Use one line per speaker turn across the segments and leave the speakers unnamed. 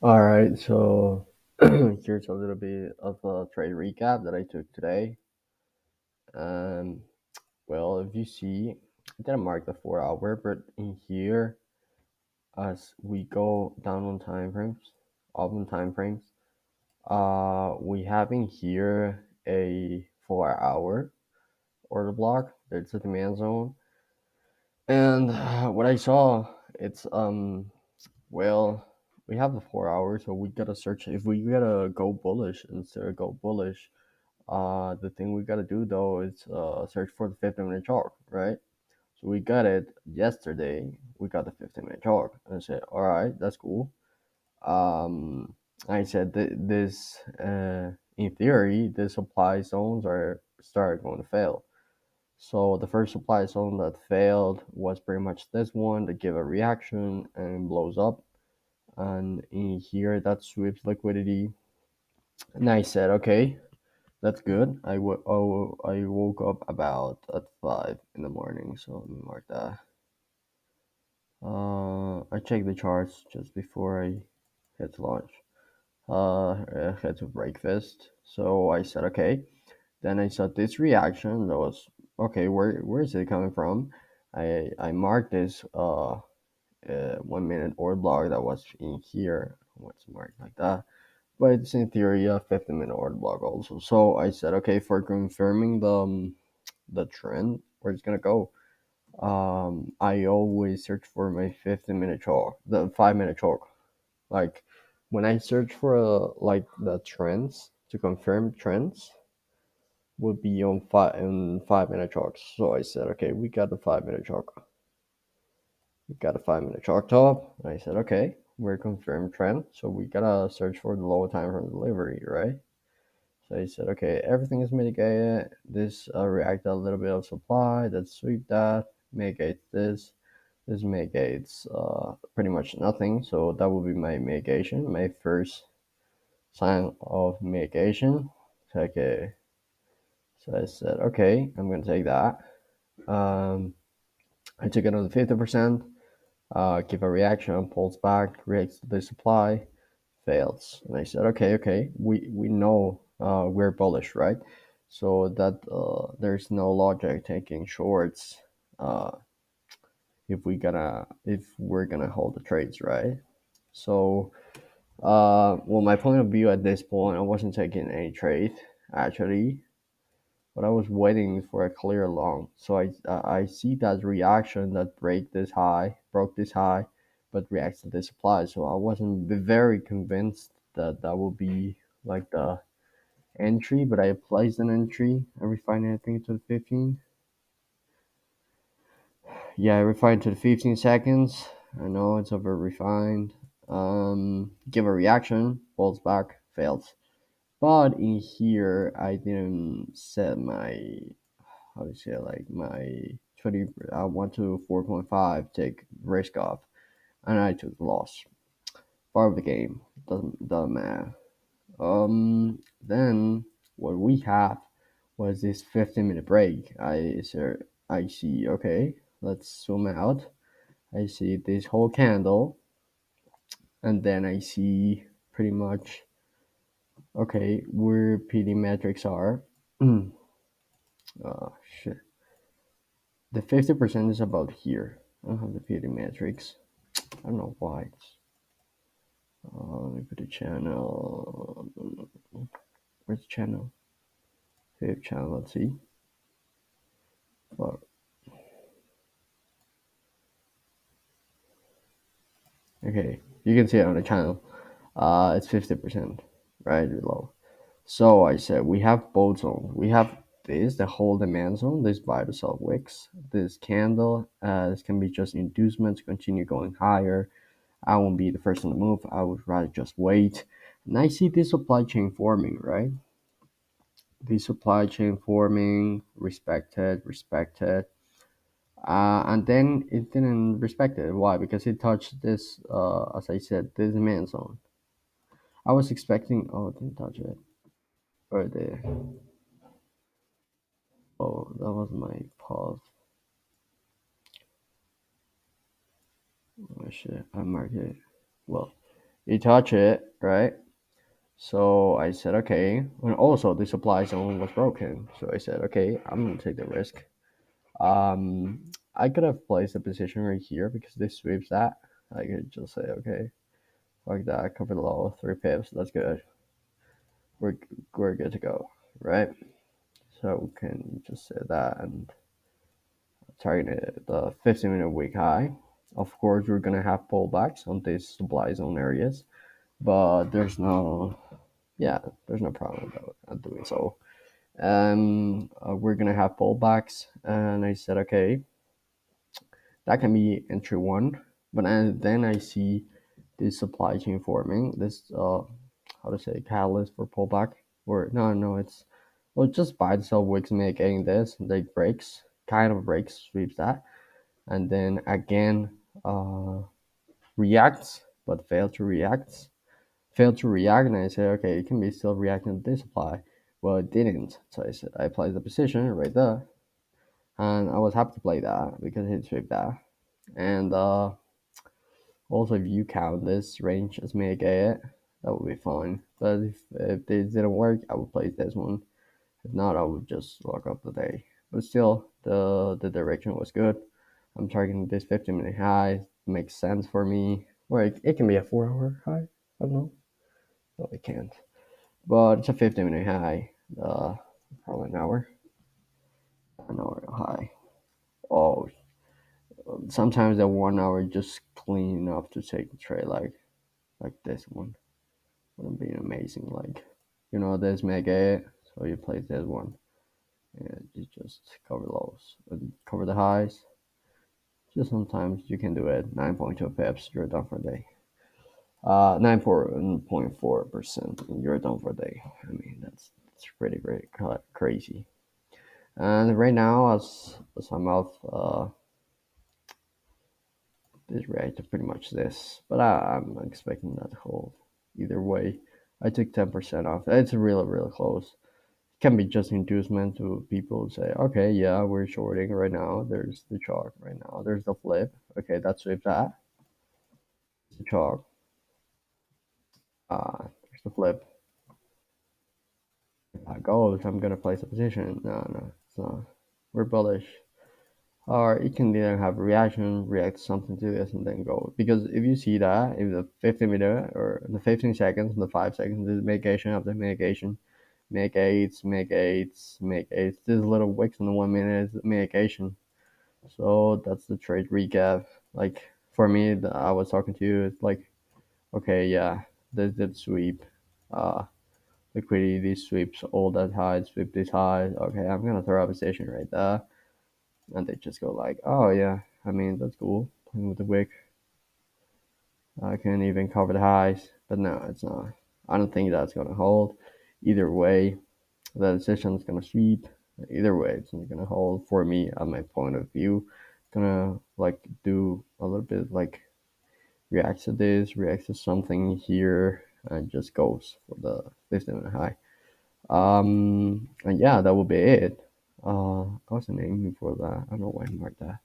All right, so here's a little bit of a trade recap that I took today. Um, well, if you see, I didn't mark the 4 hour, but in here, as we go down on time frames, up on time frames, we have in here a 4 hour order block. There's a demand zone, and what I saw, it's well, we have the 4 hours, so we gotta search if we gotta go bullish instead of go bullish. The thing we gotta do though is search for the 15-minute chart, right? So we got it yesterday. We got the 15-minute chart, and I said, all right, that's cool. Um, I said this, in theory, the supply zones are start going to fail. So the first supply zone that failed was pretty much this one that give a reaction and blows up. And in here, that sweeps liquidity. And I said, okay, that's good. I woke up about at 5 in the morning, so let me mark that. I checked the charts just before I hit launch. I had to breakfast, so I said okay. Then I saw this reaction that was okay. Where is it coming from? I marked this 1 minute order block that was in here. What's marked like that? But it's in theory a 15-minute order block also. So I said okay for confirming the trend where it's gonna go. I always search for my 15-minute chalk, the 5 minute chalk. Like when I search for like the trends to confirm trends would be on 5 minute chalks. So I said, okay, we got the 5 minute chalk. We got a 5 minute chalk top. And I said, okay, we're confirmed trend. So we gotta search for the low time from delivery, right? So I said, okay, everything is mitigated. This react a little bit of supply. Let's sweep that. Mitigate this. This mitigates pretty much nothing. So that will be my mitigation, my first sign of mitigation. So, okay. So I said, okay, I'm gonna take that. Um, I took another 50%. Give a reaction, pulls back, reacts to the supply, fails. And I said, okay, okay, we know we're bullish, right? So that there's no logic taking shorts uh, if we're gonna hold the trades, right? So, well, my point of view at this point, I wasn't taking any trade actually, but I was waiting for a clear long. So I see that reaction that broke this high, but reacts to this supply. So I wasn't very convinced that that will be like the entry, but I placed an entry. I refined it, I think to the 15. Yeah, I refined to the 15 seconds. I know it's over refined. Give a reaction, falls back, fails. But in here, I didn't set my how to say like my 20 I went to 4.5 take risk off and I took the loss. Part of the game. Doesn't matter. Then what we have was this 15-minute break. I see okay, let's zoom out. I see this whole candle and then I see pretty much okay where PD metrics are. Shit. The 50% is about here. I don't have the PD metrics. I don't know why. Let me put the channel. Where's the channel? Fifth channel. Let's see. Fuck. Okay, you can see it on the channel. It's 50%, right below. So I said we have both zones. We have this, the whole demand zone, this buy to sell wicks, this candle. This can be just inducement to continue going higher. I won't be the first on the move. I would rather just wait. And I see this supply chain forming, right? The supply chain forming, respected. And then it didn't respect it. Why? Because it touched this, as I said, this demand zone. I was expecting, oh, it didn't touch it. Right there. Oh, that was my pause. Oh shit, I marked it. Well, You touch it, right? So I said, okay. And also, the supply zone was broken. So I said, okay, I'm gonna take the risk. Um, I could have placed a position right here because this sweeps that. I could just say, okay, like that, cover the low, 3 pips. That's good. We're we're good to go, right? So we can just say that and target the 15-minute week high. Of course, we're gonna have pullbacks on these supply zone areas, but yeah, there's no problem about doing so. We're gonna have pullbacks, and I said, okay, that can be entry one, but then I see this supply chain forming, this how to say, catalyst for pullback, or no, it's well, just buy the sell wicks making this, they breaks, kind of breaks, sweeps that, and then again uh reacts, but failed to react, and I said, okay, it can be still reacting to this supply. Well, it didn't, so I said I applied the position right there, and I was happy to play that because it swept that. And also, if you count this range as make it, that would be fine. But if this didn't work, I would play this one. If not, I would just lock up the day. But still, the direction was good. I'm targeting this 15-minute high. Makes sense for me. Or it can be a 4 hour high. I don't know. No, it can't. But it's a 15-minute high. Probably an hour high. Oh, sometimes that 1 hour just clean enough to take the trade like this one. Would have been amazing. Like, there's mega 8, so you play this one. And you just cover lows and cover the highs. Just sometimes you can do it. 9.2 pips, you're done for the day. 9.4%, and you're done for the day. I mean, that's pretty great, crazy. And right now, as I'm off, this rate to pretty much this, but I'm not expecting that to hold either way. I took 10% off. It's really close. Can be just inducement to people say, okay, yeah, we're shorting right now. There's the chalk right now. There's the flip. Okay, that's with that. The chalk. There's the flip. If I goes, I'm gonna place a position. No, it's not. We're bullish. Or it can either have a reaction, react to something to this, and then go. Because if you see that, if the 15 minute or the 15 seconds, the 5 seconds is mitigation after mitigation, make eights, make eights, make eights. This little wicks in the 1 minute is mitigation. So that's the trade recap. Like for me, I was talking to you. It's like, okay, yeah, this did sweep. Uh, liquidity sweeps all that high, sweep this high. Okay, I'm gonna throw up a station right there, and they just go like, oh yeah, I mean that's cool. Playing with the wick, I can even cover the highs, but no, it's not. I don't think that's gonna hold. Either way, the decision is gonna sweep. Either way, it's not gonna hold for me at my point of view. Gonna like do a little bit like reacts to this, reacts to something here, and just goes for the 15-minute high. And yeah, that will be it. What's the name for that? I don't know why I marked that.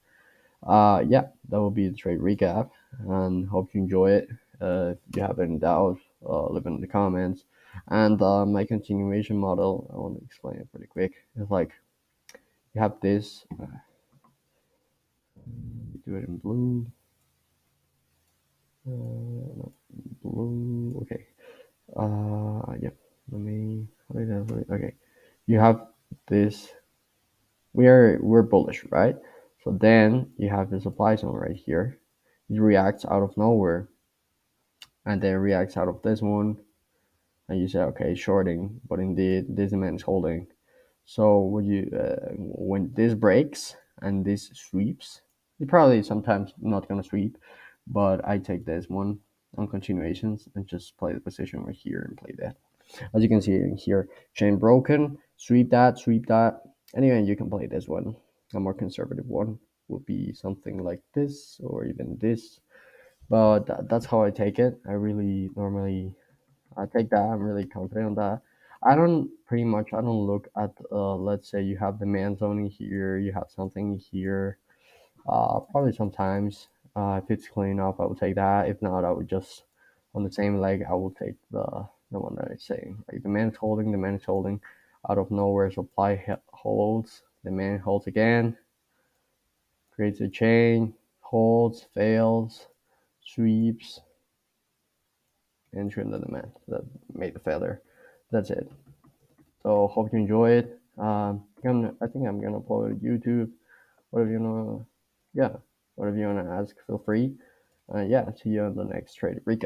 Yeah, that will be the trade recap, and hope you enjoy it. If you have any doubts, leave it in the comments. And my continuation model, I want to explain it pretty quick. It's like you have this. Do it in blue. No, blue. Okay. Yeah. Let me. Okay. You have this. We're bullish, right? So then you have the supply zone right here. It reacts out of nowhere, and then reacts out of this one, and you say, okay, shorting, but indeed this demand is holding. So when this breaks and this sweeps, it probably sometimes not gonna sweep, but I take this one on continuations and just play the position right here and play that. As you can see in here, chain broken, sweep that. Anyway, you can play this one. A more conservative one would be something like this or even this. But that's how I take it. I really normally I take that. I'm really confident on that. I don't look at let's say you have the man zone in here, you have something here. Probably sometimes if it's clean enough, I would take that. If not, I would just On the same leg, I will take the one that I say. Like the man is holding, the man is holding. Out of nowhere, supply holds. The man holds again, creates a chain, holds, fails, sweeps, and trim the man. That made the feather. That's it. So hope you enjoy it. I think I'm gonna upload it to YouTube. Whatever you wanna, yeah, whatever you wanna ask, feel free. Yeah, see you on the next trade recap.